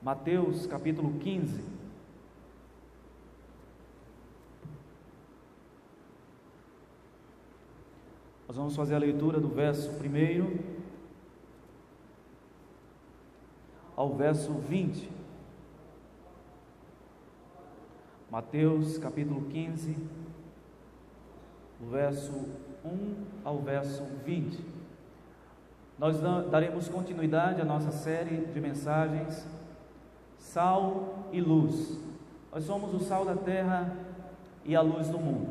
Mateus capítulo 15. Nós vamos fazer a leitura do verso 1 ao verso 20. Mateus capítulo 15, do verso 1 ao verso 20. Nós daremos continuidade à nossa série de mensagens Sal e Luz. Nós somos o sal da terra e a luz do mundo.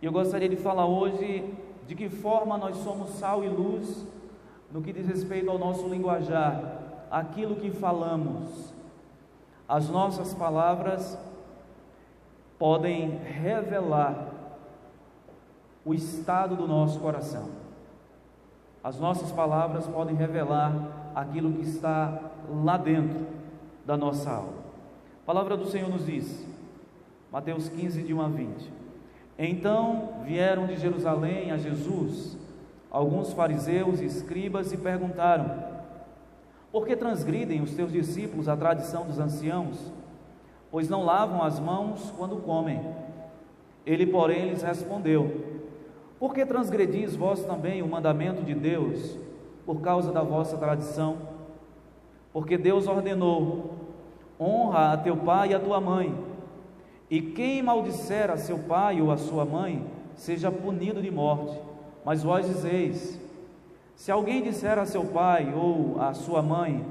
E eu gostaria de falar hoje de que forma nós somos sal e luz no que diz respeito ao nosso linguajar, aquilo que falamos. As nossas palavras podem revelar o estado do nosso coração. As nossas palavras podem revelar aquilo que está lá dentro da nossa alma. A palavra do Senhor nos diz, Mateus 15, de 1 a 20: Então vieram de Jerusalém a Jesus alguns fariseus e escribas e perguntaram: Por que transgridem os teus discípulos a tradição dos anciãos, pois não lavam as mãos quando comem? Ele, porém, lhes respondeu: Por que transgredis vós também o mandamento de Deus, por causa da vossa tradição? Porque Deus ordenou: honra a teu pai e a tua mãe, e quem maldisser a seu pai ou a sua mãe, seja punido de morte. Mas vós dizeis: se alguém disser a seu pai ou a sua mãe,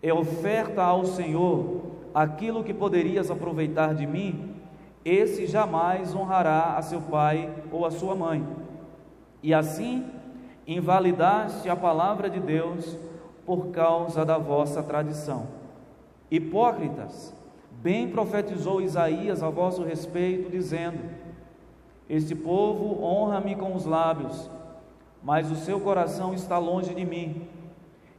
é oferta ao Senhor aquilo que poderias aproveitar de mim, esse jamais honrará a seu pai ou a sua mãe. E assim invalidaste a palavra de Deus por causa da vossa tradição. Hipócritas, bem profetizou Isaías a vosso respeito, dizendo: Este povo honra-me com os lábios, mas o seu coração está longe de mim,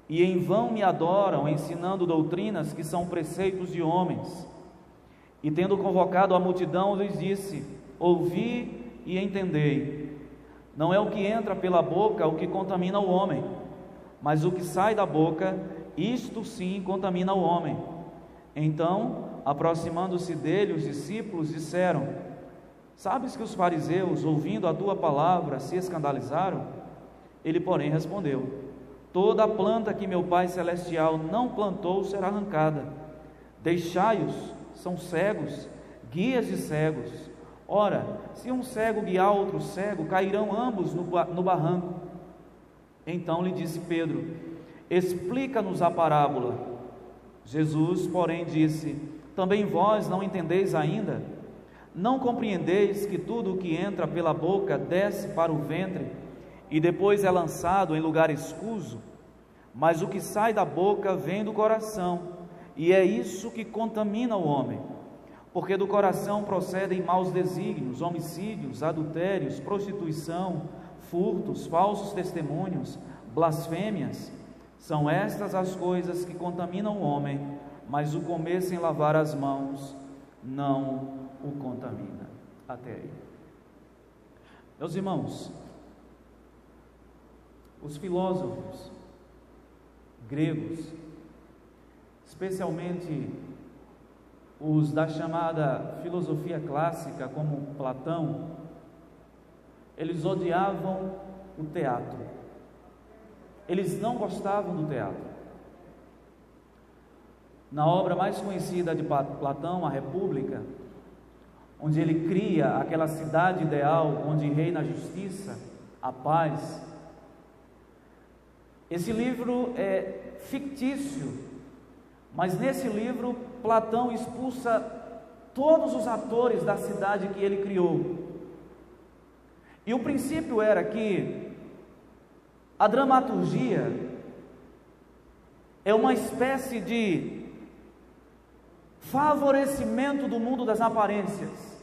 e em vão me adoram, ensinando doutrinas que são preceitos de homens. E tendo convocado a multidão, lhes disse: Ouvi e entendei. Não é o que entra pela boca o que contamina o homem, mas o que sai da boca, isto sim contamina o homem. Então, aproximando-se dele, os discípulos disseram: Sabes que os fariseus, ouvindo a tua palavra, se escandalizaram? Ele, porém, respondeu: Toda a planta que meu Pai Celestial não plantou será arrancada. Deixai-os, são cegos, guias de cegos. Ora, se um cego guiar outro cego, cairão ambos no barranco. Então lhe disse Pedro: Explica-nos a parábola. Jesus, porém, disse: Também vós não entendeis ainda? Não compreendeis que tudo o que entra pela boca desce para o ventre e depois é lançado em lugar escuso? Mas o que sai da boca vem do coração, e é isso que contamina o homem. Porque do coração procedem maus desígnios, homicídios, adultérios, prostituição, furtos, falsos testemunhos, blasfêmias. São estas as coisas que contaminam o homem, mas o comer sem lavar as mãos não o contamina. Até aí. Meus irmãos, os filósofos gregos, especialmente os da chamada filosofia clássica, como Platão, eles odiavam o teatro. Eles não gostavam do teatro. Na obra mais conhecida de Platão, A República, onde ele cria aquela cidade ideal onde reina a justiça, a paz. Esse livro é fictício, mas nesse livro Platão expulsa todos os atores da cidade que ele criou. E o princípio era que a dramaturgia é uma espécie de favorecimento do mundo das aparências.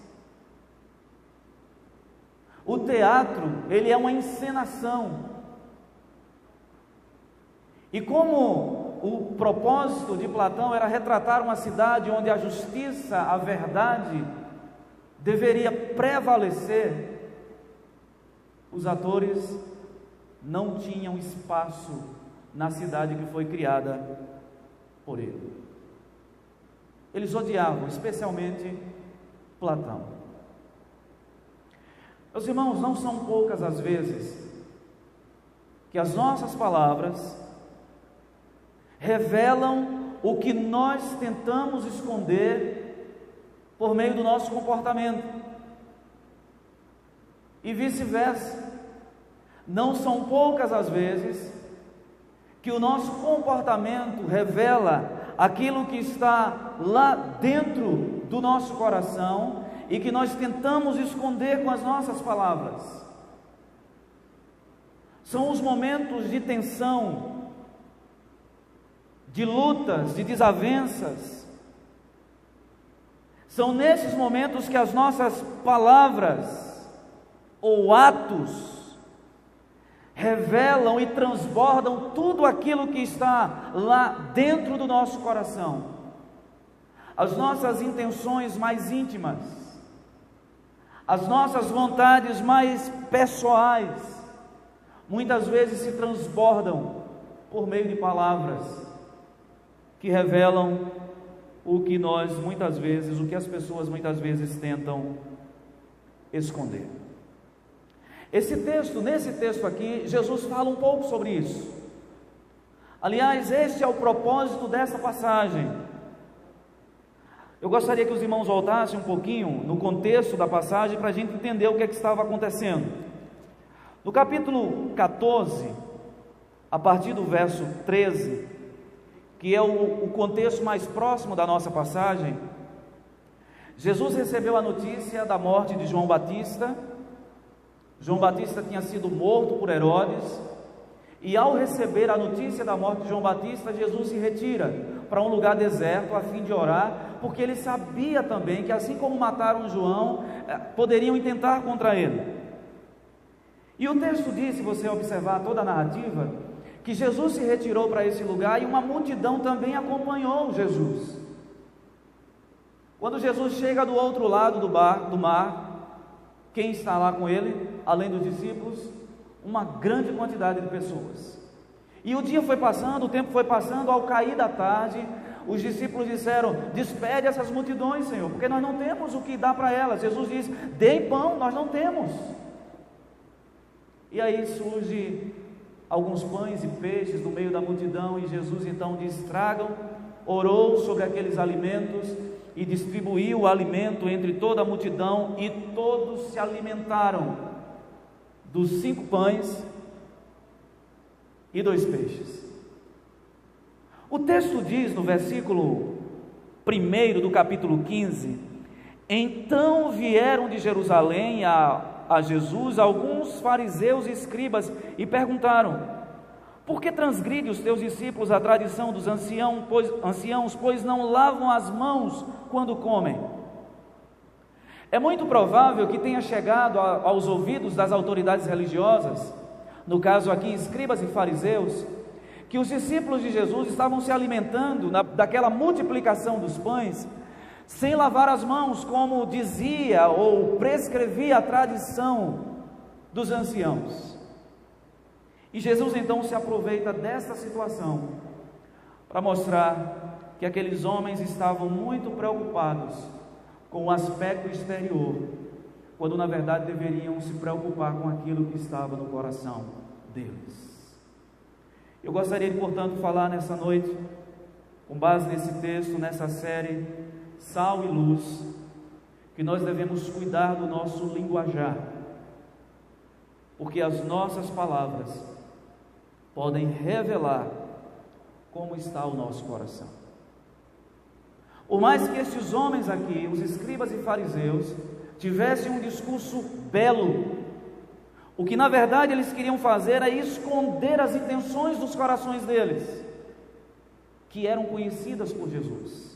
O teatro, ele é uma encenação. E como o propósito de Platão era retratar uma cidade onde a justiça, a verdade deveria prevalecer, os atores não tinham espaço na cidade que foi criada por ele. Eles odiavam, especialmente Platão. Meus irmãos, não são poucas as vezes que as nossas palavras revelam o que nós tentamos esconder por meio do nosso comportamento, e vice-versa. Não são poucas as vezes que o nosso comportamento revela aquilo que está lá dentro do nosso coração e que nós tentamos esconder com as nossas palavras. São os momentos de tensão, de lutas, de desavenças. São nesses momentos que as nossas palavras ou atos revelam e transbordam tudo aquilo que está lá dentro do nosso coração, as nossas intenções mais íntimas, as nossas vontades mais pessoais, muitas vezes se transbordam por meio de palavras que revelam o que as pessoas muitas vezes tentam esconder. Nesse texto aqui, Jesus fala um pouco sobre isso. Aliás, este é o propósito dessa passagem. Eu gostaria que os irmãos voltassem um pouquinho no contexto da passagem para a gente entender o que estava acontecendo. No capítulo 14, a partir do verso 13, que é o contexto mais próximo da nossa passagem, Jesus recebeu a notícia da morte de João Batista. João Batista tinha sido morto por Herodes, e ao receber a notícia da morte de João Batista, Jesus se retira para um lugar deserto a fim de orar, porque ele sabia também que assim como mataram João, poderiam intentar contra ele. E o texto diz, se você observar toda a narrativa, que Jesus se retirou para esse lugar e uma multidão também acompanhou Jesus. Quando Jesus chega do outro lado do mar, quem está lá com ele, além dos discípulos? Uma grande quantidade de pessoas. E o dia foi passando, o tempo foi passando, ao cair da tarde, os discípulos disseram: despede essas multidões, Senhor, porque nós não temos o que dar para elas. Jesus diz: deem pão, nós não temos. E aí surge alguns pães e peixes no meio da multidão, e Jesus então diz: tragam, orou sobre aqueles alimentos e distribuiu o alimento entre toda a multidão, e todos se alimentaram dos 5 pães e 2 peixes. O texto diz no versículo 1 do capítulo 15: então vieram de Jerusalém a Jesus alguns fariseus e escribas e perguntaram: por que transgride os teus discípulos a tradição dos anciãos, pois não lavam as mãos quando comem? É muito provável que tenha chegado aos ouvidos das autoridades religiosas, no caso aqui escribas e fariseus, que os discípulos de Jesus estavam se alimentando daquela multiplicação dos pães, sem lavar as mãos, como dizia ou prescrevia a tradição dos anciãos. E Jesus então se aproveita dessa situação para mostrar que aqueles homens estavam muito preocupados com o aspecto exterior, quando na verdade deveriam se preocupar com aquilo que estava no coração deles. Eu gostaria de, portanto, falar nessa noite, com base nesse texto, nessa série Sal e Luz, que nós devemos cuidar do nosso linguajar, porque as nossas palavras podem revelar como está o nosso coração. Por mais que estes homens aqui, os escribas e fariseus, tivessem um discurso belo, o que na verdade eles queriam fazer era esconder as intenções dos corações deles, que eram conhecidas por Jesus.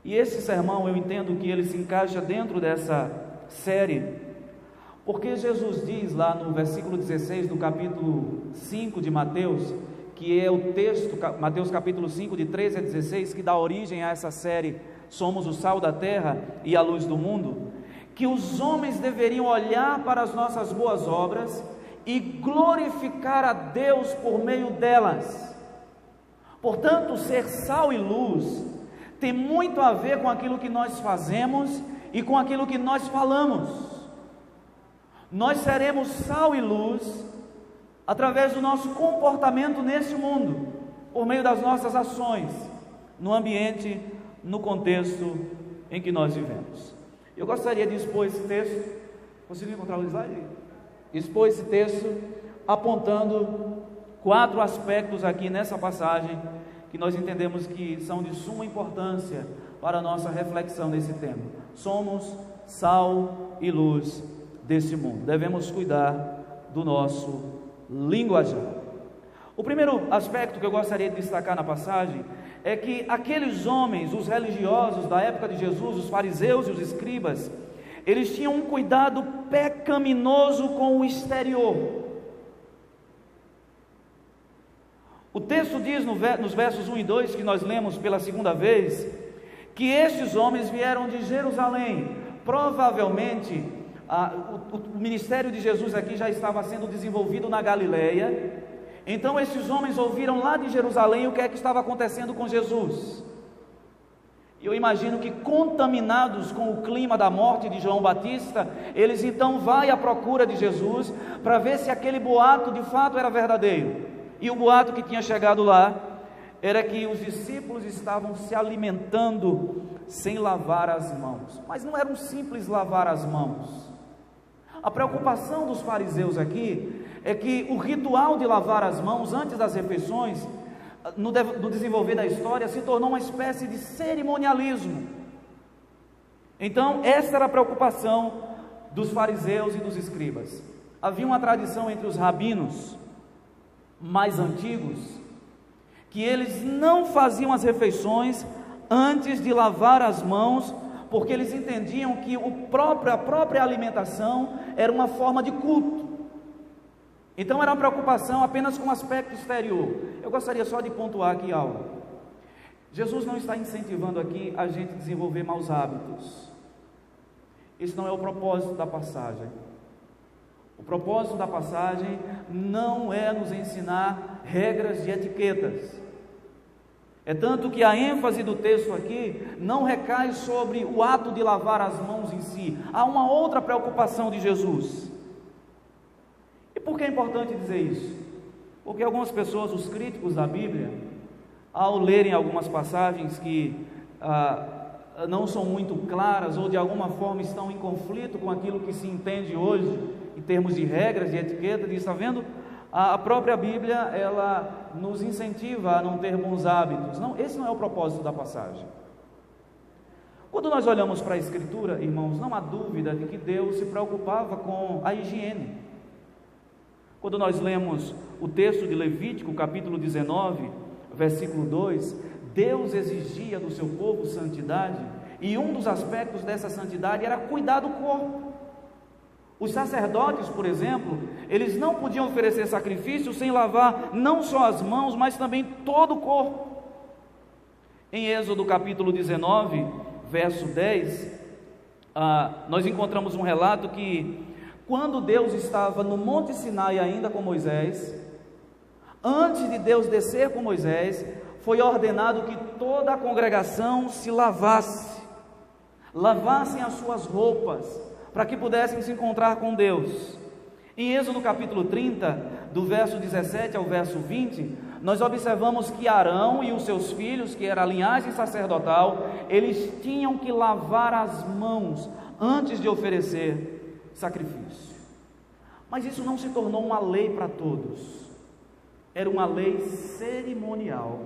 E esse sermão, eu entendo que ele se encaixa dentro dessa série, porque Jesus diz lá no versículo 16 do capítulo 5 de Mateus, que é o texto, Mateus capítulo 5, de 13 a 16, que dá origem a essa série Somos o Sal da Terra e a Luz do Mundo, que os homens deveriam olhar para as nossas boas obras e glorificar a Deus por meio delas, Portanto, ser sal e luz tem muito a ver com aquilo que nós fazemos e com aquilo que nós falamos. Nós seremos sal e luz através do nosso comportamento nesse mundo, por meio das nossas ações, no ambiente, no contexto em que nós vivemos. Eu gostaria de expor esse texto, conseguiu encontrar o slide? Expor esse texto apontando 4 aspectos aqui nessa passagem que nós entendemos que são de suma importância para a nossa reflexão nesse tema. Somos sal e luz desse mundo. Devemos cuidar do nosso linguajar. O primeiro aspecto que eu gostaria de destacar na passagem é que aqueles homens, os religiosos da época de Jesus, os fariseus e os escribas, eles tinham um cuidado pecaminoso com o exterior. O texto diz nos versos 1 e 2, que nós lemos pela segunda vez, que estes homens vieram de Jerusalém. Provavelmente o ministério de Jesus aqui já estava sendo desenvolvido na Galileia. Então esses homens ouviram lá de Jerusalém o que é que estava acontecendo com Jesus. E eu imagino que, contaminados com o clima da morte de João Batista, eles então vão à procura de Jesus para ver se aquele boato de fato era verdadeiro. E o boato que tinha chegado lá era que os discípulos estavam se alimentando sem lavar as mãos. Mas não era um simples lavar as mãos. A preocupação dos fariseus aqui é que o ritual de lavar as mãos antes das refeições, no desenvolver da história, se tornou uma espécie de cerimonialismo. Então, essa era a preocupação dos fariseus e dos escribas. Havia uma tradição entre os rabinos mais antigos, que eles não faziam as refeições antes de lavar as mãos, porque eles entendiam que a própria alimentação era uma forma de culto. Então era uma preocupação apenas com o aspecto exterior. Eu gostaria só de pontuar aqui algo. Jesus não está incentivando aqui a gente desenvolver maus hábitos. Esse não é o propósito da passagem. O propósito da passagem não é nos ensinar regras de etiquetas. É tanto que a ênfase do texto aqui não recai sobre o ato de lavar as mãos em si. Há uma outra preocupação de Jesus. E por que é importante dizer isso? Porque algumas pessoas, os críticos da Bíblia, ao lerem algumas passagens que não são muito claras ou de alguma forma estão em conflito com aquilo que se entende hoje em termos de regras, de etiqueta, diz, está vendo? A própria Bíblia, ela nos incentiva a não ter bons hábitos. Não, esse não é o propósito da passagem. Quando nós olhamos para a Escritura, irmãos, não há dúvida de que Deus se preocupava com a higiene. Quando nós lemos o texto de Levítico, capítulo 19, versículo 2, Deus exigia do seu povo santidade, e um dos aspectos dessa santidade era cuidar do corpo. Os sacerdotes, por exemplo, eles não podiam oferecer sacrifício sem lavar não só as mãos, mas também todo o corpo. Em Êxodo capítulo 19, verso 10, nós encontramos um relato que, quando Deus estava no Monte Sinai ainda com Moisés, antes de Deus descer com Moisés, foi ordenado que toda a congregação se lavassem as suas roupas, para que pudessem se encontrar com Deus. Em Êxodo capítulo 30, do verso 17 ao verso 20, nós observamos que Arão e os seus filhos, que era a linhagem sacerdotal, eles tinham que lavar as mãos antes de oferecer sacrifício. Mas isso não se tornou uma lei para todos, era uma lei cerimonial.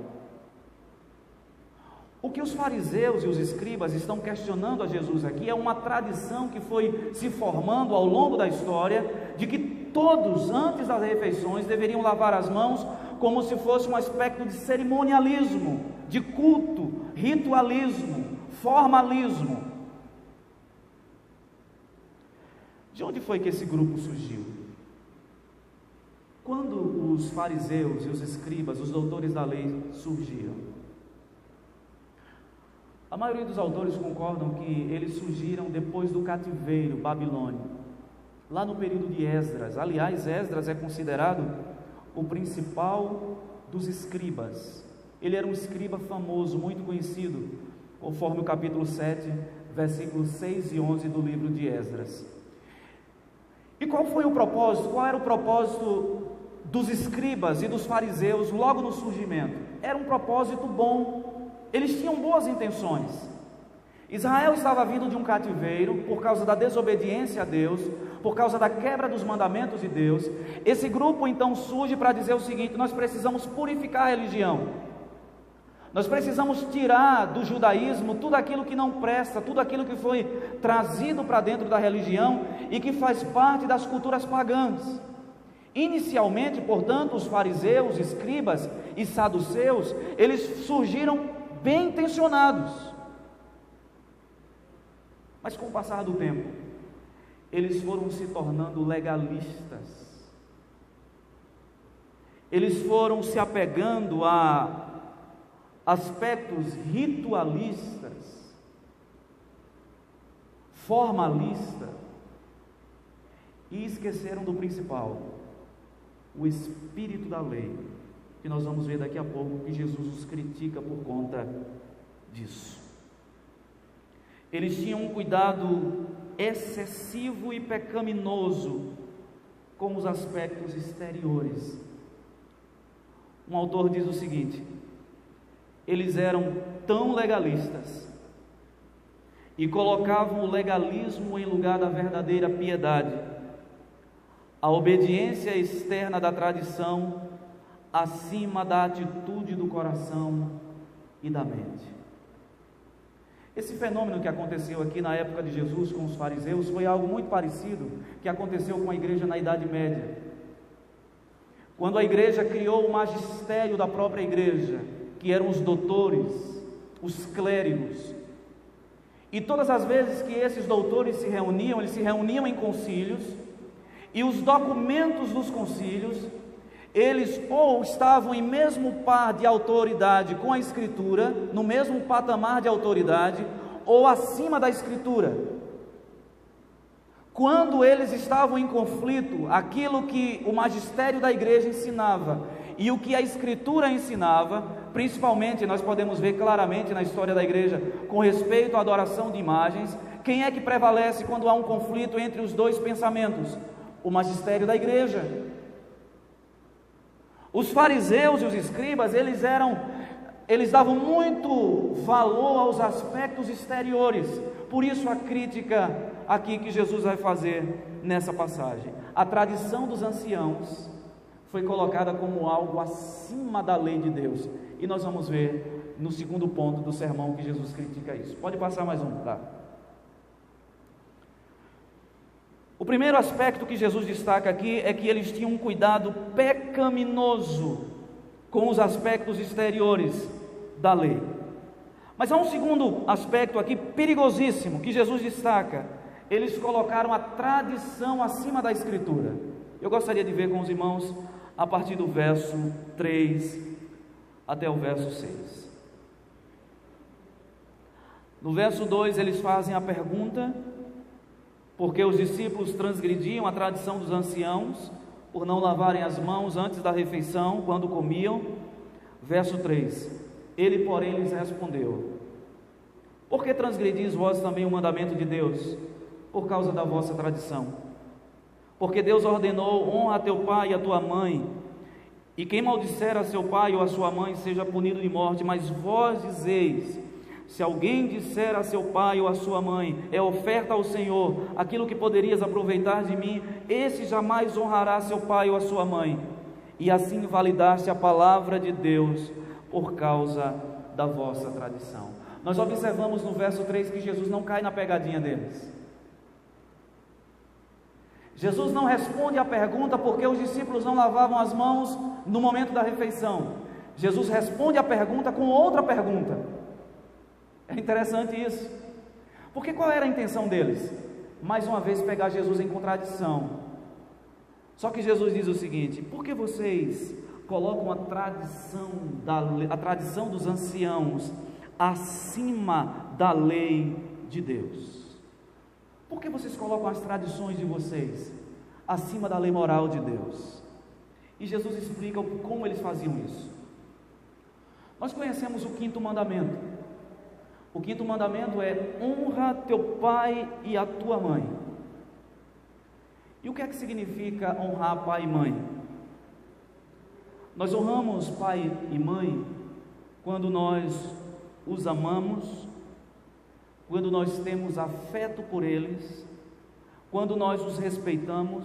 O que os fariseus e os escribas estão questionando a Jesus aqui é uma tradição que foi se formando ao longo da história, de que todos, antes das refeições, deveriam lavar as mãos, como se fosse um aspecto de cerimonialismo, de culto, ritualismo, formalismo. De onde foi que esse grupo surgiu? Quando os fariseus e os escribas, os doutores da lei, surgiram? A maioria dos autores concordam que eles surgiram depois do cativeiro babilônico, lá no período de Esdras. Aliás, Esdras é considerado o principal dos escribas. Ele era um escriba famoso, muito conhecido, conforme o capítulo 7, versículos 6 e 11 do livro de Esdras. E qual foi o propósito? Qual era o propósito dos escribas e dos fariseus logo no surgimento? Era um propósito bom. Eles tinham boas intenções. Israel estava vindo de um cativeiro por causa da desobediência a Deus, por causa da quebra dos mandamentos de Deus. Esse grupo então surge para dizer o seguinte: nós precisamos purificar a religião, nós precisamos tirar do judaísmo tudo aquilo que não presta, tudo aquilo que foi trazido para dentro da religião e que faz parte das culturas pagãs. Inicialmente, portanto, os fariseus, escribas e saduceus, eles surgiram bem intencionados. Mas com o passar do tempo, eles foram se tornando legalistas. Eles foram se apegando a aspectos ritualistas, formalistas, e esqueceram do principal, o espírito da lei, que nós vamos ver daqui a pouco que Jesus os critica por conta disso. Eles tinham um cuidado excessivo e pecaminoso com os aspectos exteriores. Um autor diz o seguinte: eles eram tão legalistas e colocavam o legalismo em lugar da verdadeira piedade, a obediência externa da tradição acima da atitude do coração e da mente. Esse fenômeno que aconteceu aqui na época de Jesus com os fariseus foi algo muito parecido que aconteceu com a igreja na Idade Média, quando a igreja criou o magistério da própria igreja, que eram os doutores, os clérigos. E todas as vezes que esses doutores se reuniam, eles se reuniam em concílios, e os documentos dos concílios, eles ou estavam em mesmo par de autoridade com a Escritura, no mesmo patamar de autoridade, ou acima da Escritura. Quando eles estavam em conflito, aquilo que o magistério da igreja ensinava e o que a Escritura ensinava, principalmente nós podemos ver claramente na história da igreja com respeito à adoração de imagens, quem é que prevalece quando há um conflito entre os dois pensamentos? O magistério da igreja. Os fariseus e os escribas, eles davam muito valor aos aspectos exteriores. Por isso a crítica aqui que Jesus vai fazer nessa passagem. A tradição dos anciãos foi colocada como algo acima da lei de Deus. E nós vamos ver no segundo ponto do sermão que Jesus critica isso. Pode passar mais um, tá? O primeiro aspecto que Jesus destaca aqui é que eles tinham um cuidado pecaminoso com os aspectos exteriores da lei. Mas há um segundo aspecto aqui perigosíssimo que Jesus destaca: eles colocaram a tradição acima da Escritura. Eu gostaria de ver com os irmãos a partir do verso 3 até o verso 6. No verso 2 eles fazem a pergunta: porque os discípulos transgrediam a tradição dos anciãos por não lavarem as mãos antes da refeição, quando comiam. Verso 3: ele, porém, lhes respondeu: por que transgredis vós também o mandamento de Deus? Por causa da vossa tradição. Porque Deus ordenou: honra a teu pai e a tua mãe, e quem maldisser a seu pai ou a sua mãe seja punido de morte. Mas vós dizeis: se alguém disser a seu pai ou a sua mãe, é oferta ao Senhor, aquilo que poderias aproveitar de mim, esse jamais honrará seu pai ou a sua mãe. E assim invalidaste a palavra de Deus por causa da vossa tradição. Nós observamos no verso 3 que Jesus não cai na pegadinha deles. Jesus não responde à pergunta porque os discípulos não lavavam as mãos no momento da refeição. Jesus responde à pergunta com outra pergunta. É interessante isso, porque qual era a intenção deles? Mais uma vez pegar Jesus em contradição. Só que Jesus diz o seguinte: por que vocês colocam a tradição dos anciãos acima da lei de Deus? Por que vocês colocam as tradições de vocês acima da lei moral de Deus? E Jesus explica como eles faziam isso. Nós conhecemos o quinto mandamento. O quinto mandamento é: honra teu pai e a tua mãe. E o que é que significa honrar pai e mãe? Nós honramos pai e mãe quando nós os amamos, quando nós temos afeto por eles, quando nós os respeitamos,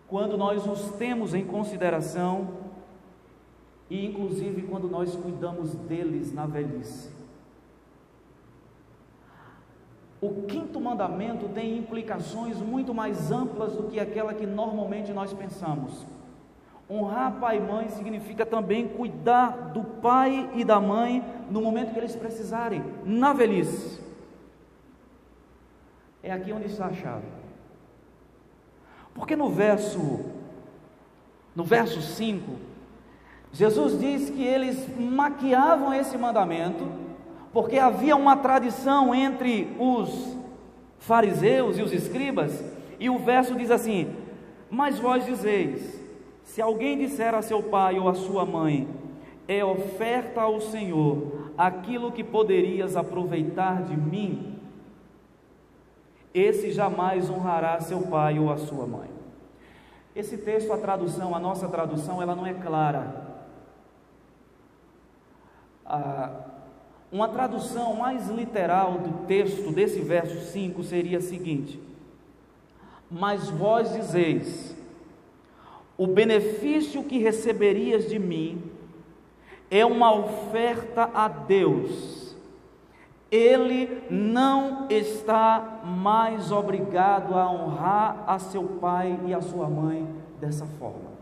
quando nós os temos em consideração e inclusive quando nós cuidamos deles na velhice. O quinto mandamento tem implicações muito mais amplas do que aquela que normalmente nós pensamos. Honrar pai e mãe significa também cuidar do pai e da mãe no momento que eles precisarem, na velhice. É aqui onde está a chave. Porque no verso 5, Jesus diz que eles maquiavam esse mandamento, porque havia uma tradição entre os fariseus e os escribas, e o verso diz assim: mas vós dizeis, se alguém disser a seu pai ou a sua mãe, é oferta ao Senhor aquilo que poderias aproveitar de mim, esse jamais honrará seu pai ou a sua mãe. Esse texto, a nossa tradução, ela não é clara. Uma tradução mais literal do texto desse verso 5 seria a seguinte: mas vós dizeis, o benefício que receberias de mim é uma oferta a Deus. Ele não está mais obrigado a honrar a seu pai e a sua mãe dessa forma.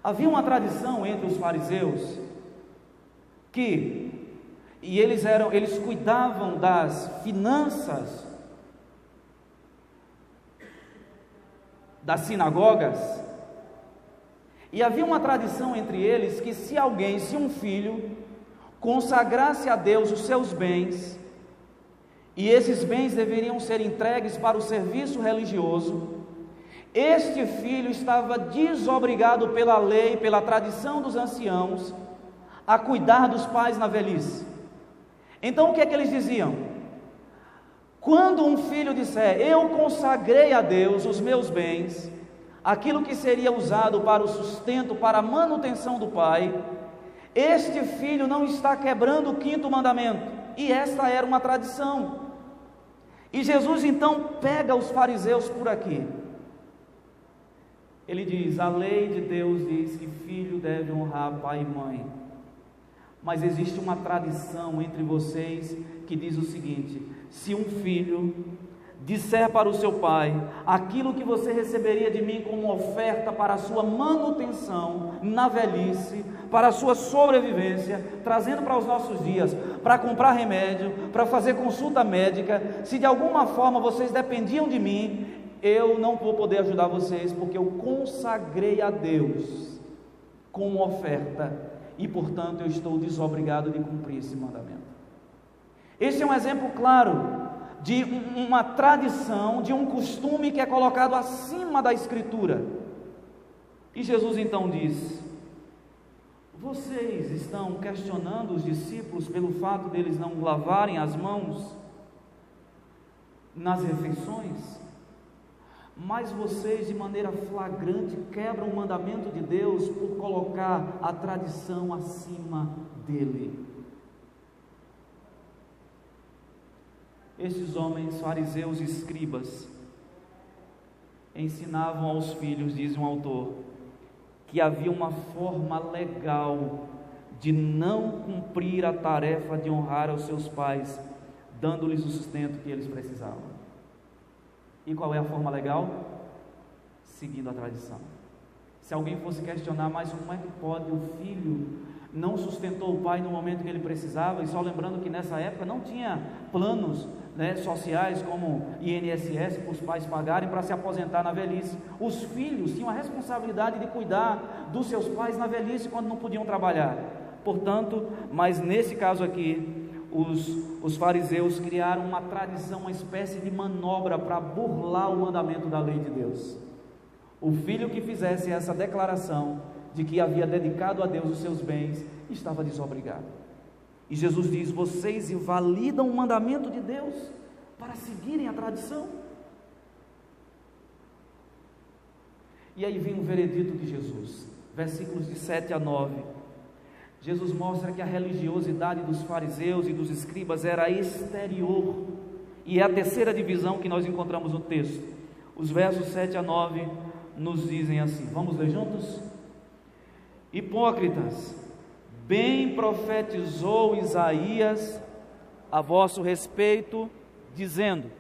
Havia uma tradição entre os fariseus eles cuidavam das finanças das sinagogas, e havia uma tradição entre eles que se um filho consagrasse a Deus os seus bens, e esses bens deveriam ser entregues para o serviço religioso, este filho estava desobrigado pela lei, pela tradição dos anciãos, a cuidar dos pais na velhice. Então o que é que eles diziam? Quando um filho disser, eu consagrei a Deus os meus bens, aquilo que seria usado para o sustento, para a manutenção do pai, este filho não está quebrando o quinto mandamento, e esta era uma tradição. E Jesus então pega os fariseus por aqui. Ele diz, a lei de Deus diz que filho deve honrar pai e mãe, mas existe uma tradição entre vocês que diz o seguinte: se um filho disser para o seu pai, aquilo que você receberia de mim como oferta para a sua manutenção na velhice, para a sua sobrevivência, trazendo para os nossos dias, para comprar remédio, para fazer consulta médica, se de alguma forma vocês dependiam de mim, eu não vou poder ajudar vocês, porque eu consagrei a Deus como oferta, e portanto eu estou desobrigado de cumprir esse mandamento. Este é um exemplo claro de uma tradição, de um costume que é colocado acima da Escritura. E Jesus então diz: vocês estão questionando os discípulos pelo fato deles não lavarem as mãos nas refeições, mas vocês de maneira flagrante quebram o mandamento de Deus por colocar a tradição acima dele. Estes homens, fariseus e escribas, ensinavam aos filhos, diz um autor, que havia uma forma legal de não cumprir a tarefa de honrar aos seus pais, dando-lhes o sustento que eles precisavam. E qual é a forma legal? Seguindo a tradição. Se alguém fosse questionar, mas como é que pode o filho não sustentou o pai no momento que ele precisava, e só lembrando que nessa época não tinha planos sociais como INSS para os pais pagarem para se aposentar na velhice. Os filhos tinham a responsabilidade de cuidar dos seus pais na velhice quando não podiam trabalhar. Portanto, mas nesse caso aqui, os fariseus criaram uma tradição, uma espécie de manobra para burlar o mandamento da lei de Deus. O filho que fizesse essa declaração de que havia dedicado a Deus os seus bens, estava desobrigado. E Jesus diz: vocês invalidam o mandamento de Deus para seguirem a tradição. E aí vem o veredito de Jesus, versículos de 7 a 9. Jesus mostra que a religiosidade dos fariseus e dos escribas era exterior, e é a terceira divisão que nós encontramos no texto. Os versos 7 a 9 nos dizem assim, vamos ler juntos? Hipócritas, bem profetizou Isaías a vosso respeito, dizendo: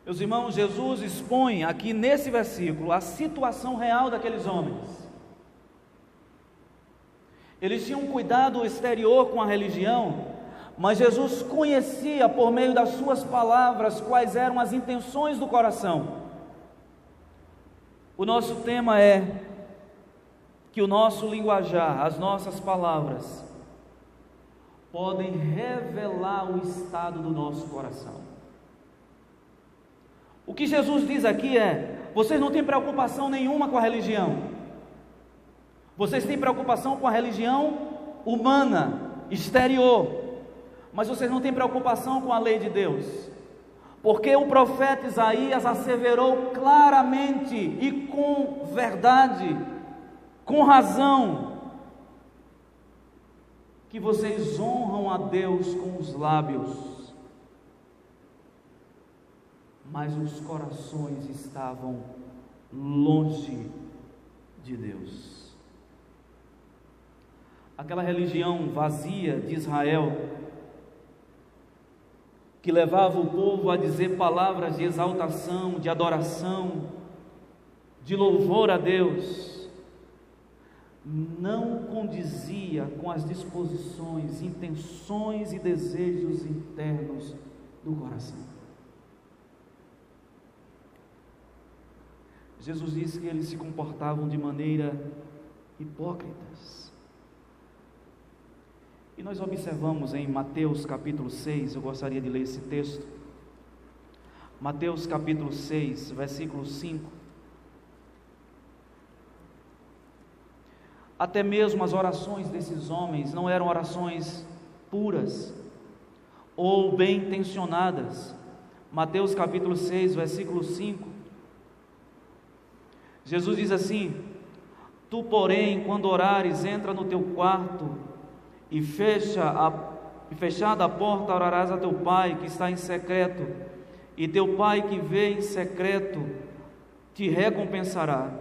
meus irmãos, Jesus expõe aqui nesse versículo a situação real daqueles homens. Eles tinham um cuidado exterior com a religião, mas Jesus conhecia por meio das suas palavras quais eram as intenções do coração. O nosso tema é que o nosso linguajar, as nossas palavras, podem revelar o estado do nosso coração. O que Jesus diz aqui é: vocês não têm preocupação nenhuma com a religião, vocês têm preocupação com a religião humana, exterior, mas vocês não têm preocupação com a lei de Deus, porque o profeta Isaías asseverou claramente e com verdade, com razão, que vocês honram a Deus com os lábios, mas os corações estavam longe de Deus. Aquela religião vazia de Israel, que levava o povo a dizer palavras de exaltação, de adoração, de louvor a Deus, não condizia com as disposições, intenções e desejos internos do coração. Jesus disse que eles se comportavam de maneira hipócritas. E nós observamos em Mateus capítulo 6, eu gostaria de ler esse texto. Mateus capítulo 6, versículo 5. Até mesmo as orações desses homens não eram orações puras ou bem intencionadas. Mateus capítulo 6, versículo 5. Jesus diz assim: tu, porém, quando orares, entra no teu quarto e fechada a porta, orarás a teu pai que está em secreto, e teu pai que vê em secreto te recompensará.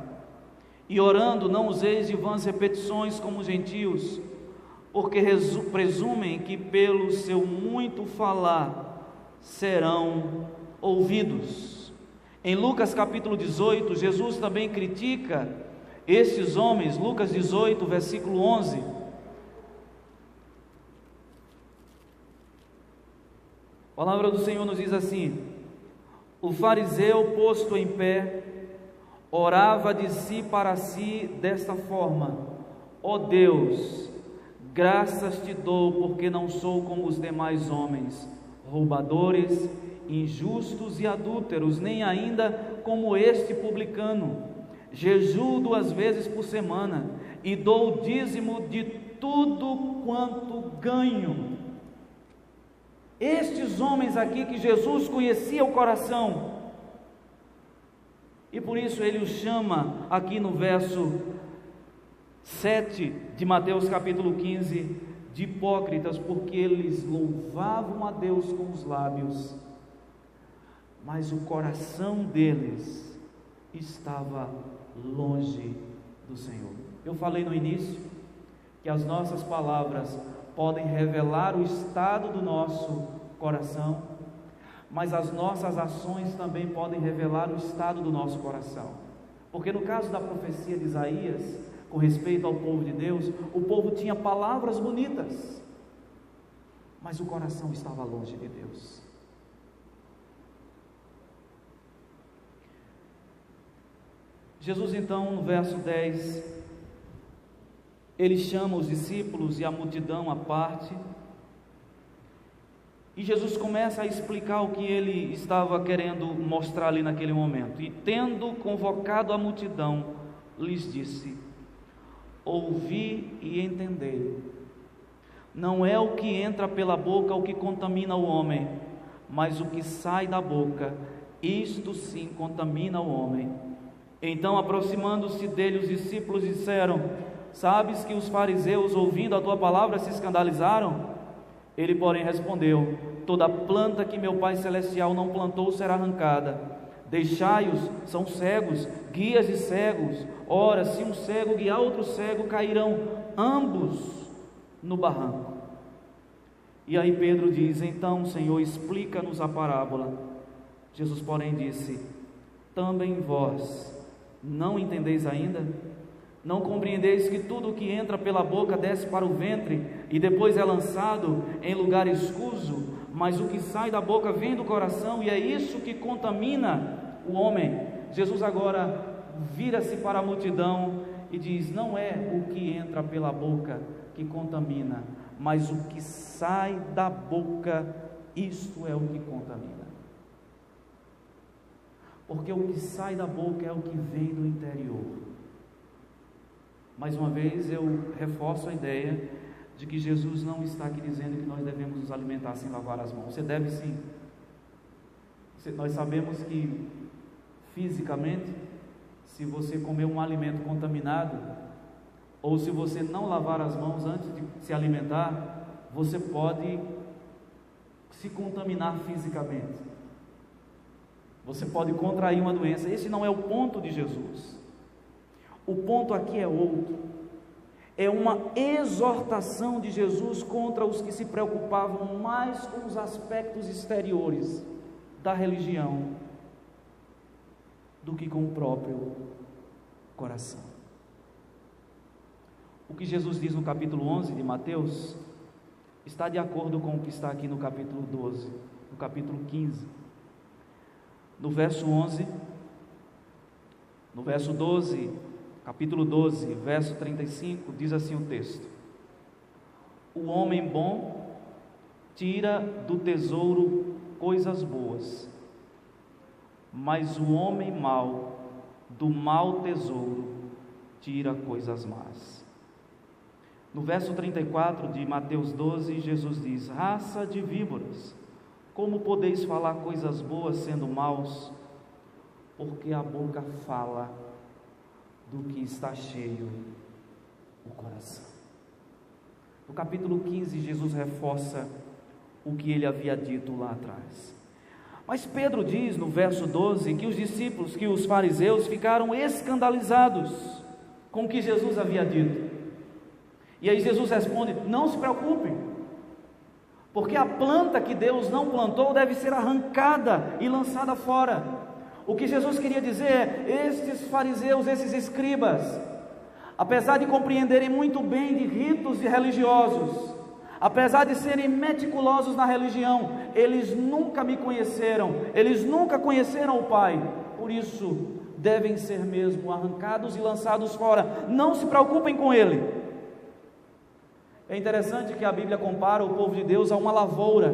E orando, não useis de vãs repetições como os gentios, porque presumem que pelo seu muito falar serão ouvidos. Em Lucas capítulo 18, Jesus também critica estes homens. Lucas 18, versículo 11. A palavra do Senhor nos diz assim: o fariseu, posto em pé, orava de si para si desta forma: ó Deus, graças te dou, porque não sou como os demais homens, roubadores, injustos e adúlteros, nem ainda como este publicano. Jejuo 2 vezes por semana e dou o dízimo de tudo quanto ganho. Estes homens aqui que Jesus conhecia o coração, e por isso ele os chama aqui no verso 7 de Mateus capítulo 15 de hipócritas, porque eles louvavam a Deus com os lábios, mas o coração deles estava longe do Senhor. Eu falei no início que as nossas palavras podem revelar o estado do nosso coração, mas as nossas ações também podem revelar o estado do nosso coração. Porque no caso da profecia de Isaías, com respeito ao povo de Deus, o povo tinha palavras bonitas, mas o coração estava longe de Deus. Jesus então, no verso 10, ele chama os discípulos e a multidão à parte, e Jesus começa a explicar o que ele estava querendo mostrar ali naquele momento. E tendo convocado a multidão, lhes disse: ouvi e entendei. Não é o que entra pela boca o que contamina o homem, mas o que sai da boca, isto sim contamina o homem. Então, aproximando-se dele, os discípulos disseram: sabes que os fariseus, ouvindo a tua palavra, se escandalizaram? Ele, porém, respondeu: toda planta que meu Pai Celestial não plantou será arrancada. Deixai-os, são cegos, guias de cegos. Ora, se um cego guiar outro cego, cairão ambos no barranco. E aí Pedro diz: então, Senhor, explica-nos a parábola. Jesus, porém, disse: também vós não entendeis ainda? Não compreendeis que tudo o que entra pela boca desce para o ventre e depois é lançado em lugar escuso? Mas o que sai da boca vem do coração, e é isso que contamina o homem. Jesus agora vira-se para a multidão e diz: não é o que entra pela boca que contamina, mas o que sai da boca, isto é o que contamina. Porque o que sai da boca é o que vem do interior. Mais uma vez eu reforço a ideia de que Jesus não está aqui dizendo que nós devemos nos alimentar sem lavar as mãos. Você deve sim. Nós sabemos que fisicamente, se você comer um alimento contaminado, ou se você não lavar as mãos antes de se alimentar, você pode se contaminar fisicamente. Você pode contrair uma doença. Esse não é o ponto de Jesus. O ponto aqui é outro. É uma exortação de Jesus contra os que se preocupavam mais com os aspectos exteriores da religião do que com o próprio coração. O que Jesus diz no capítulo 11 de Mateus está de acordo com o que está aqui no capítulo 12, no capítulo 15. No verso 11, no verso 12, capítulo 12, verso 35, diz assim o texto: o homem bom tira do tesouro coisas boas, mas o homem mau do mau tesouro tira coisas más. No verso 34 de Mateus 12, Jesus diz: raça de víboras, como podeis falar coisas boas sendo maus? Porque a boca fala do que está cheio o coração. No capítulo 15, Jesus reforça o que ele havia dito lá atrás. Mas Pedro diz no verso 12 que os discípulos, que os fariseus ficaram escandalizados com o que Jesus havia dito. E aí Jesus responde: não se preocupem, porque a planta que Deus não plantou deve ser arrancada e lançada fora. O que Jesus queria dizer é: estes fariseus, esses escribas, apesar de compreenderem muito bem de ritos religiosos, apesar de serem meticulosos na religião, eles nunca me conheceram, eles nunca conheceram o Pai, por isso devem ser mesmo arrancados e lançados fora. Não se preocupem com ele. É interessante que a Bíblia compara o povo de Deus a uma lavoura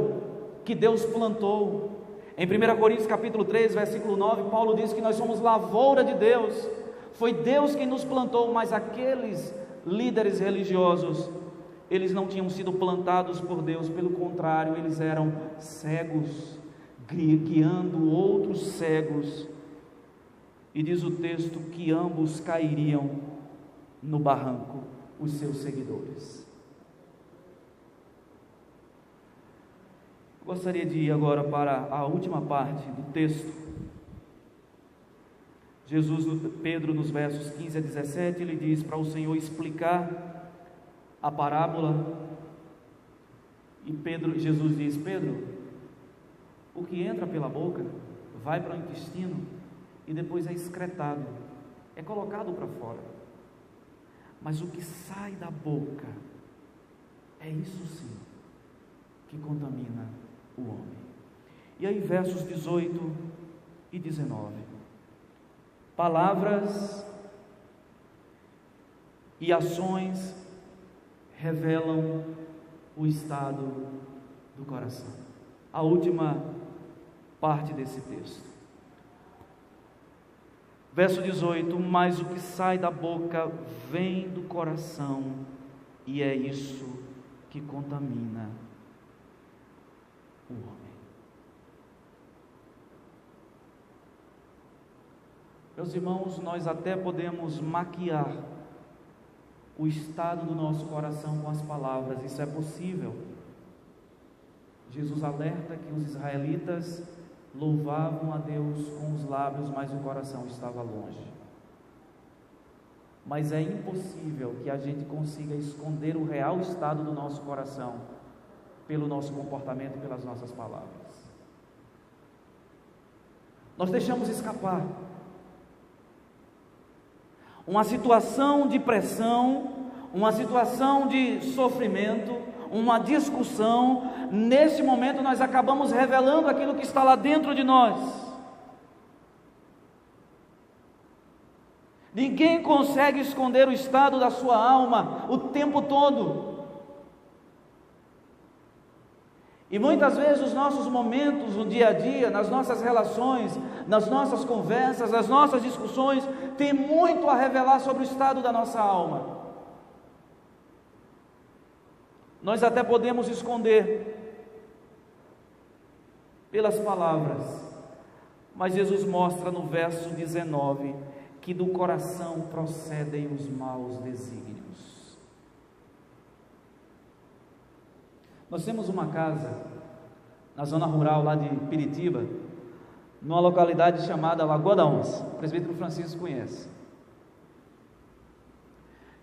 que Deus plantou. Em 1 Coríntios capítulo 3, versículo 9, Paulo diz que nós somos lavoura de Deus. Foi Deus quem nos plantou, mas aqueles líderes religiosos, eles não tinham sido plantados por Deus, pelo contrário, eles eram cegos, guiando outros cegos. E diz o texto que ambos cairiam no barranco, os seus seguidores. Gostaria de ir agora para a última parte do texto. Pedro, nos versos 15 a 17, ele diz para o Senhor explicar a parábola. E Jesus diz: Pedro, o que entra pela boca vai para o intestino e depois é excretado, é colocado para fora. Mas o que sai da boca, é isso sim que contamina o homem. E aí versos 18 e 19: palavras e ações revelam o estado do coração. A última parte desse texto. Verso 18: mas o que sai da boca vem do coração, e é isso que contamina o homem. Meus irmãos, nós até podemos maquiar o estado do nosso coração com as palavras, isso é possível. Jesus alerta que os israelitas louvavam a Deus com os lábios, mas o coração estava longe. Mas é impossível que a gente consiga esconder o real estado do nosso coração pelo nosso comportamento e pelas nossas palavras. Nós deixamos escapar uma situação de pressão, uma situação de sofrimento, uma discussão. Neste momento nós acabamos revelando aquilo que está lá dentro de nós. Ninguém consegue esconder o estado da sua alma o tempo todo. E muitas vezes os nossos momentos no dia a dia, nas nossas relações, nas nossas conversas, nas nossas discussões, tem muito a revelar sobre o estado da nossa alma. Nós até podemos esconder pelas palavras, mas Jesus mostra no verso 19 que do coração procedem os maus desígnios. Nós temos uma casa na zona rural lá de Piritiba, numa localidade chamada Lagoa da Onça. O presbítero Francisco conhece.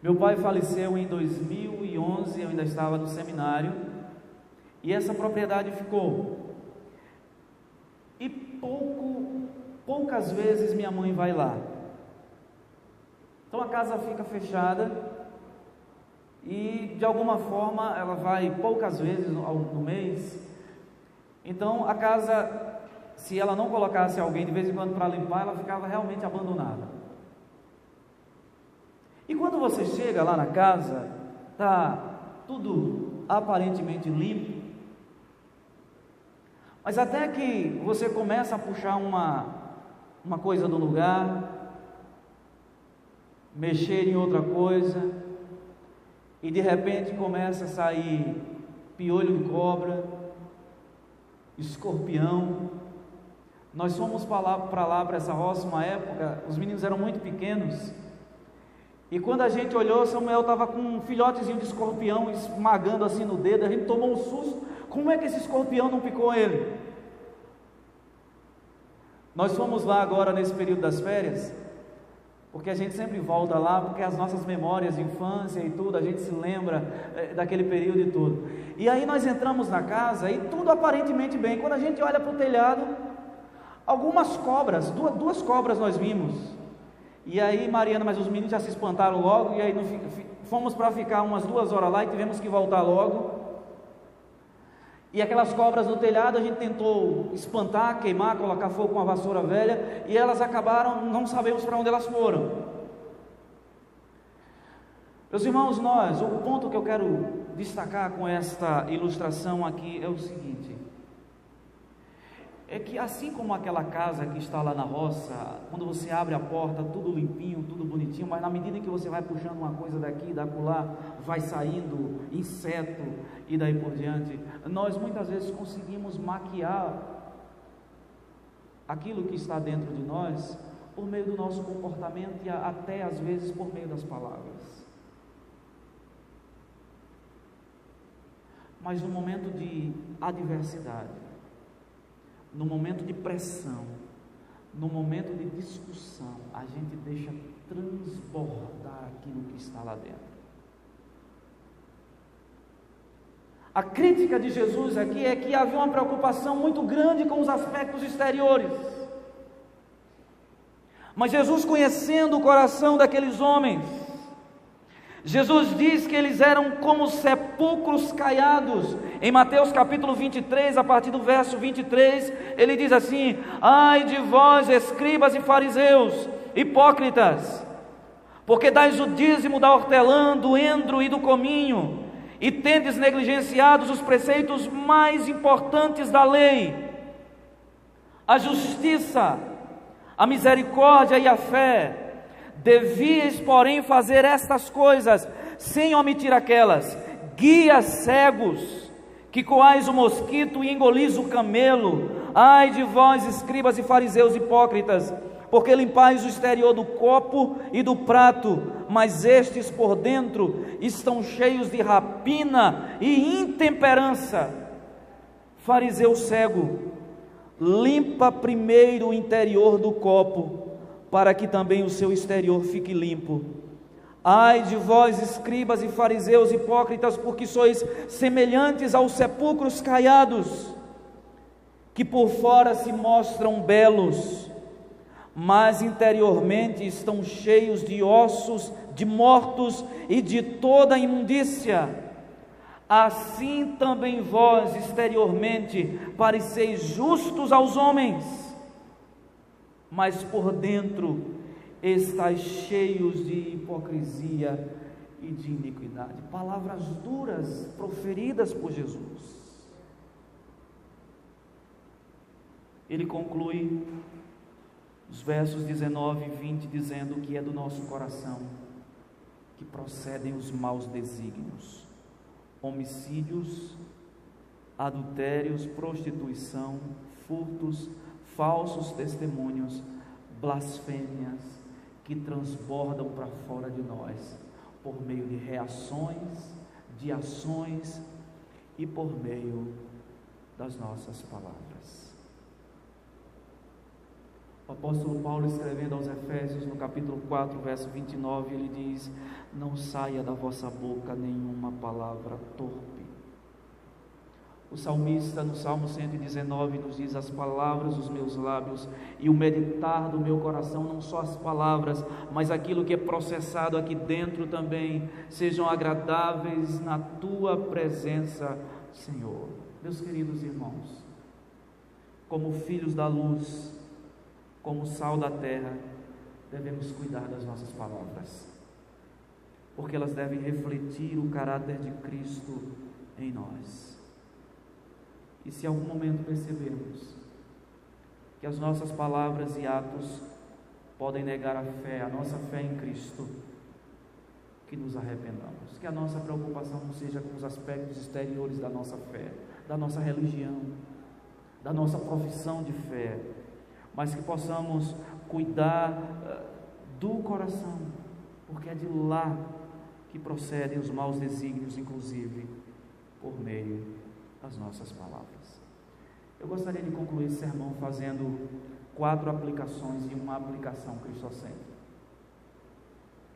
Meu pai faleceu em 2011, eu ainda estava no seminário, e essa propriedade ficou. E poucas vezes minha mãe vai lá. Então a casa fica fechada, e de alguma forma ela vai poucas vezes no mês. Então a casa, se ela não colocasse alguém de vez em quando para limpar, ela ficava realmente abandonada. E quando você chega lá na casa, está tudo aparentemente limpo, mas até que você começa a puxar uma coisa do lugar, mexer em outra coisa, e de repente começa a sair piolho de cobra, escorpião. Nós fomos para lá, para essa roça, uma época, os meninos eram muito pequenos, e quando a gente olhou, Samuel estava com um filhotezinho de escorpião esmagando assim no dedo. A gente tomou um susto. Como é que esse escorpião não picou ele? Nós fomos lá agora nesse período das férias, porque a gente sempre volta lá, porque as nossas memórias de infância e tudo, a gente se lembra daquele período e tudo. E aí nós entramos na casa e tudo aparentemente bem. Quando a gente olha para o telhado, algumas cobras, duas cobras nós vimos. E aí Mariana, mas os meninos já se espantaram logo, e aí fomos para ficar umas 2 horas lá e tivemos que voltar logo. E aquelas cobras no telhado a gente tentou espantar, queimar, colocar fogo com a vassoura velha, e elas acabaram, não sabemos para onde elas foram. Meus irmãos, o ponto que eu quero destacar com esta ilustração aqui é o seguinte: é que assim como aquela casa que está lá na roça, quando você abre a porta, tudo limpinho, tudo bonitinho, mas na medida que você vai puxando uma coisa daqui e da acolá, vai saindo inseto e daí por diante, nós muitas vezes conseguimos maquiar aquilo que está dentro de nós por meio do nosso comportamento e até às vezes por meio das palavras. Mas no momento de adversidade, no momento de pressão, no momento de discussão, a gente deixa transbordar aquilo que está lá dentro. A crítica de Jesus aqui é que havia uma preocupação muito grande com os aspectos exteriores. Mas Jesus, conhecendo o coração daqueles homens, Jesus diz que eles eram como sepulcros caiados. Em Mateus capítulo 23, a partir do verso 23, ele diz assim: ai de vós, escribas e fariseus, hipócritas, porque dais o dízimo da hortelã, do endro e do cominho, e tendes negligenciado os preceitos mais importantes da lei, a justiça, a misericórdia e a fé. Devíeis, porém, fazer estas coisas, sem omitir aquelas: guias cegos, que coais o mosquito e engolis o camelo. Ai de vós, escribas e fariseus hipócritas, porque limpais o exterior do copo e do prato, mas estes por dentro estão cheios de rapina e intemperança. Fariseu cego, limpa primeiro o interior do copo, para que também o seu exterior fique limpo. Ai de vós, escribas e fariseus hipócritas, porque sois semelhantes aos sepulcros caiados, que por fora se mostram belos, mas interiormente estão cheios de ossos de mortos e de toda imundícia. Assim também vós exteriormente pareceis justos aos homens, mas por dentro estáis cheios de hipocrisia e de iniquidade. Palavras duras proferidas por Jesus. Ele conclui os versos 19 e 20 dizendo que é do nosso coração que procedem os maus desígnios, homicídios, adultérios, prostituição, furtos, falsos testemunhos, blasfêmias, que transbordam para fora de nós, por meio de reações, de ações e por meio das nossas palavras. O apóstolo Paulo, escrevendo aos Efésios, no capítulo 4, verso 29, ele diz: não saia da vossa boca nenhuma palavra torpe. O salmista, no Salmo 119, nos diz: as palavras dos meus lábios e o meditar do meu coração, não só as palavras, mas aquilo que é processado aqui dentro também, sejam agradáveis na tua presença, Senhor. Meus queridos irmãos, como filhos da luz, como sal da terra, devemos cuidar das nossas palavras, porque elas devem refletir o caráter de Cristo em nós. E se em algum momento percebermos que as nossas palavras e atos podem negar a fé, a nossa fé em Cristo, que nos arrependamos, que a nossa preocupação não seja com os aspectos exteriores da nossa fé, da nossa religião, da nossa profissão de fé, mas que possamos cuidar do coração, porque é de lá que procedem os maus desígnios, inclusive por meio das nossas palavras. Eu gostaria de concluir esse sermão fazendo 4 aplicações e uma aplicação cristocêntrica.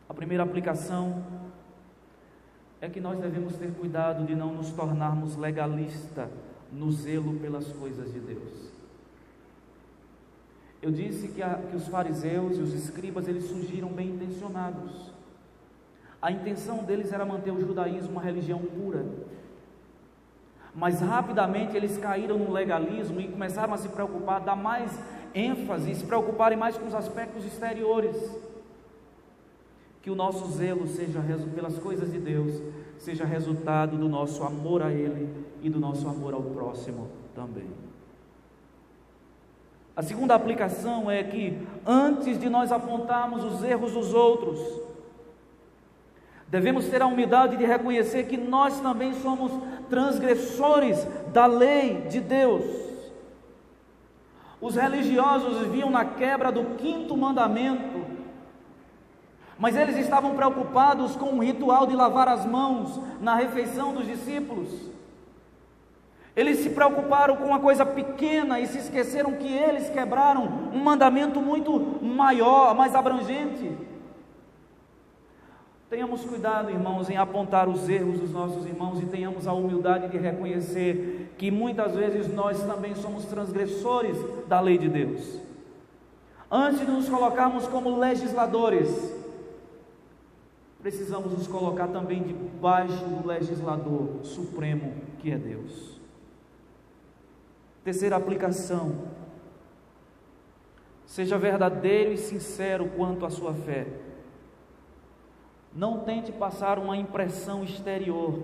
A primeira aplicação é que nós devemos ter cuidado de não nos tornarmos legalistas no zelo pelas coisas de Deus. Eu disse que os fariseus e os escribas, eles surgiram bem intencionados. A intenção deles era manter o judaísmo uma religião pura, mas rapidamente eles caíram no legalismo e começaram a se preocupar, dar mais ênfase, se preocuparem mais com os aspectos exteriores. Que o nosso zelo seja pelas coisas de Deus, seja resultado do nosso amor a Ele e do nosso amor ao próximo também. A segunda aplicação é que, antes de nós apontarmos os erros dos outros, devemos ter a humildade de reconhecer que nós também somos transgressores da lei de Deus. Os religiosos viviam na quebra do 5º mandamento, mas eles estavam preocupados com o ritual de lavar as mãos na refeição dos discípulos. Eles se preocuparam com uma coisa pequena e se esqueceram que eles quebraram um mandamento muito maior, mais abrangente. Tenhamos cuidado, irmãos, em apontar os erros dos nossos irmãos e tenhamos a humildade de reconhecer que muitas vezes nós também somos transgressores da lei de Deus. Antes de nos colocarmos como legisladores, precisamos nos colocar também debaixo do legislador supremo, que é Deus. Terceira aplicação: seja verdadeiro e sincero quanto à sua fé. Não tente passar uma impressão exterior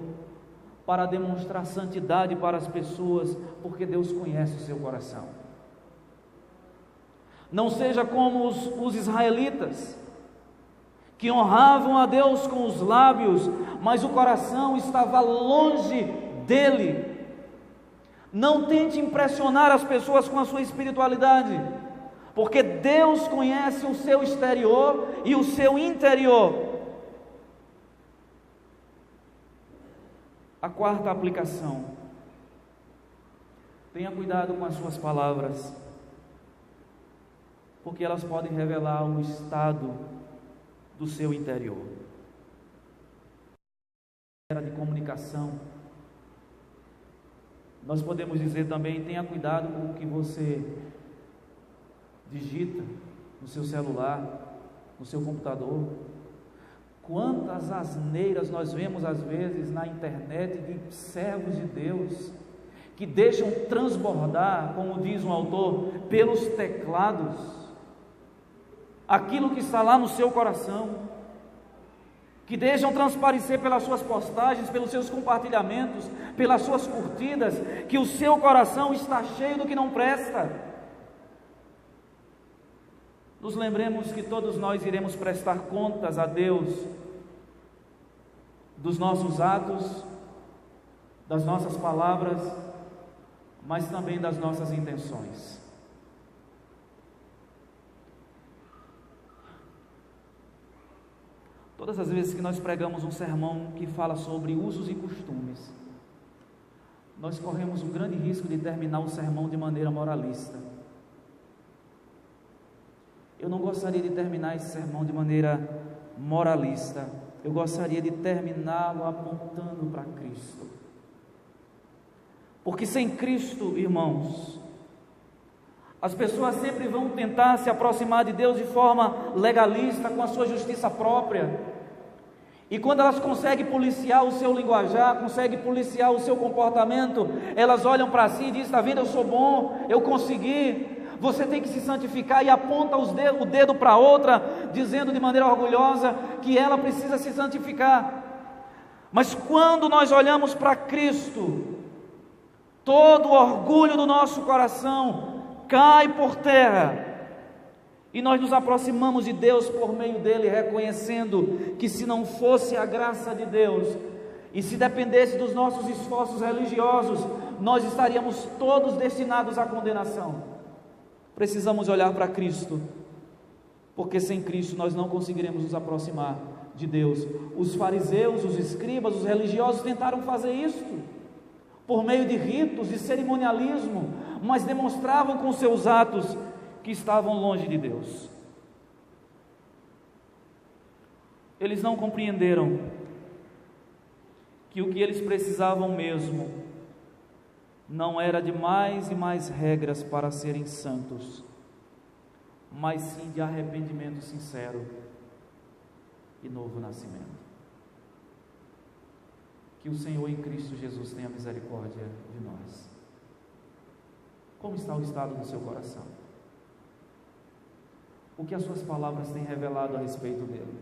para demonstrar santidade para as pessoas, porque Deus conhece o seu coração. Não seja como os israelitas, que honravam a Deus com os lábios, mas o coração estava longe dele. Não tente impressionar as pessoas com a sua espiritualidade, porque Deus conhece o seu exterior e o seu interior. A quarta aplicação: tenha cuidado com as suas palavras, porque elas podem revelar o estado do seu interior. Era de comunicação. Nós podemos dizer também: tenha cuidado com o que você digita no seu celular, no seu computador. Quantas asneiras nós vemos às vezes na internet de servos de Deus que deixam transbordar, como diz um autor, pelos teclados aquilo que está lá no seu coração, que deixam transparecer pelas suas postagens, pelos seus compartilhamentos, pelas suas curtidas, que o seu coração está cheio do que não presta. Nos lembremos que todos nós iremos prestar contas a Deus dos nossos atos, das nossas palavras, mas também das nossas intenções. Todas as vezes que nós pregamos um sermão que fala sobre usos e costumes, nós corremos um grande risco de terminar o sermão de maneira moralista. Eu não gostaria de terminar esse sermão de maneira moralista. Eu gostaria de terminá-lo apontando para Cristo. Porque sem Cristo, irmãos, as pessoas sempre vão tentar se aproximar de Deus de forma legalista, com a sua justiça própria. E quando elas conseguem policiar o seu linguajar, conseguem policiar o seu comportamento, elas olham para si e dizem: está vendo, eu sou bom, eu consegui. Você tem que se santificar, e aponta o dedo para outra, dizendo de maneira orgulhosa que ela precisa se santificar. Mas quando nós olhamos para Cristo, todo o orgulho do nosso coração cai por terra, e nós nos aproximamos de Deus por meio dele, reconhecendo que se não fosse a graça de Deus, e se dependesse dos nossos esforços religiosos, nós estaríamos todos destinados à condenação. Precisamos olhar para Cristo, porque sem Cristo nós não conseguiremos nos aproximar de Deus. Os fariseus, os escribas, os religiosos tentaram fazer isso por meio de ritos, de cerimonialismo, mas demonstravam com seus atos que estavam longe de Deus. Eles não compreenderam que o que eles precisavam mesmo não era de mais e mais regras para serem santos, mas sim de arrependimento sincero e novo nascimento. Que o Senhor em Cristo Jesus tenha misericórdia de nós. Como está o estado do seu coração? O que as suas palavras têm revelado a respeito dele?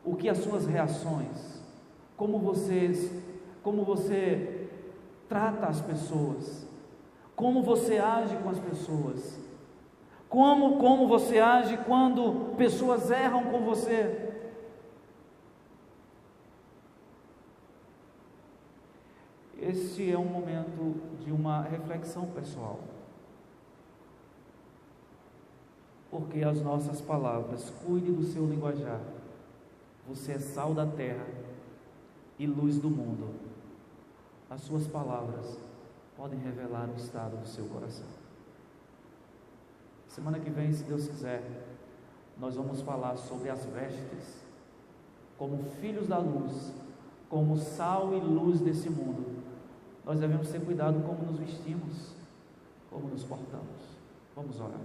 O que as suas reações? Como você trata as pessoas? Como você age com as pessoas? Como você age quando pessoas erram com você? Este é um momento de uma reflexão pessoal, porque as nossas palavras, cuide do seu linguajar. Você é sal da terra e luz do mundo. As suas palavras podem revelar o estado do seu coração. Semana que vem, se Deus quiser, nós vamos falar sobre as vestes, como filhos da luz, como sal e luz desse mundo. Nós devemos ter cuidado como nos vestimos, como nos portamos. Vamos orar.